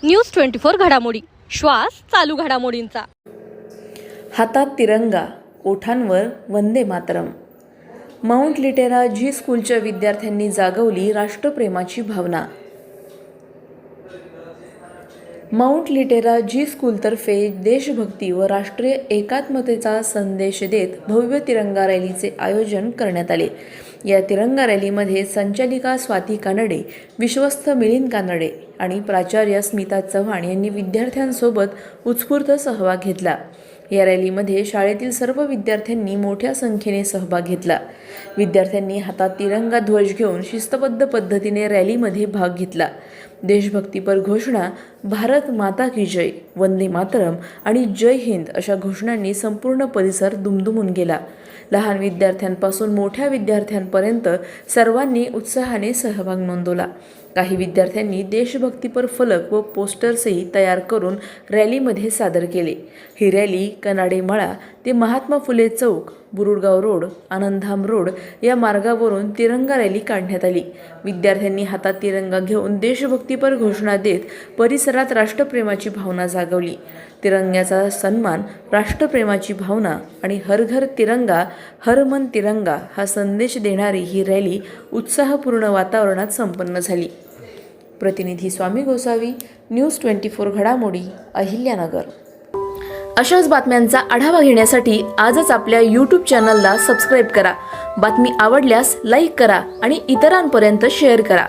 News 24 घडामोडी, श्वास चालू घडामोडींचा। हातात तिरंगा, ओठांवर वंदे मातरम। माउंट लिटेरा जी स्कूलच्या विद्यार्थ्यांनी जागवली राष्ट्रप्रेमाची भावना। माउंट लिटेरा जी स्कूलतर्फे देशभक्ती व राष्ट्रीय एकात्मतेचा संदेश देत भव्य तिरंगा रॅलीचे आयोजन करण्यात आले। या तिरंगा रॅलीमध्ये संचालिका स्वाती कानडे, विश्वस्त मिलिंद कानडे आणि प्राचार्य स्मिता चव्हाण यांनी विद्यार्थ्यांसोबत उत्स्फूर्त सहभाग घेतला। या रॅलीमध्ये शाळेतील सर्व विद्यार्थ्यांनी मोठ्या संख्येने सहभाग घेतला। विद्यार्थ्यांनी हातात तिरंगा ध्वज घेऊन शिस्तबद्ध पद्धतीने रॅलीमध्ये भाग घेतला। देशभक्तीपर घोषणा, भारत माता की जय, वंदे मातरम आणि जय हिंद अशा घोषणांनी संपूर्ण परिसर दुमदुमून गेला। लहान विद्यार्थ्यांपासून मोठ्या विद्यार्थ्यांपर्यंत सर्वांनी उत्साहाने सहभाग नोंदवला। काही विद्यार्थ्यांनी देशभक्तीपर फलक व पोस्टर्सही तयार करून रॅलीमध्ये सादर केले। ही रॅली कनाडे मळा ते महात्मा फुले चौक, बुरुडगाव रोड, आनंदधाम रोड या मार्गावरून तिरंगा रॅली काढण्यात आली। विद्यार्थ्यांनी हातात तिरंगा घेऊन देशभक्तीपर घोषणा देत परिसरात राष्ट्रप्रेमाची भावना जागवली। तिरंग्याचा सन्मान, राष्ट्रप्रेमाची भावना आणि हर घर तिरंगा हर मन तिरंगा हा संदेश देणारी ही रॅली उत्साहपूर्ण वातावरणात संपन्न झाली। प्रतिनिधी स्वामी गोसावी, न्यूज 24 घडामोडी, अहिल्यानगर। अशाच बातम्यांचा आढावा घेण्यासाठी आजच आपल्या YouTube चॅनलला सबस्क्राईब करा। बातमी आवडल्यास लाईक करा आणि इतरांपर्यंत शेअर करा।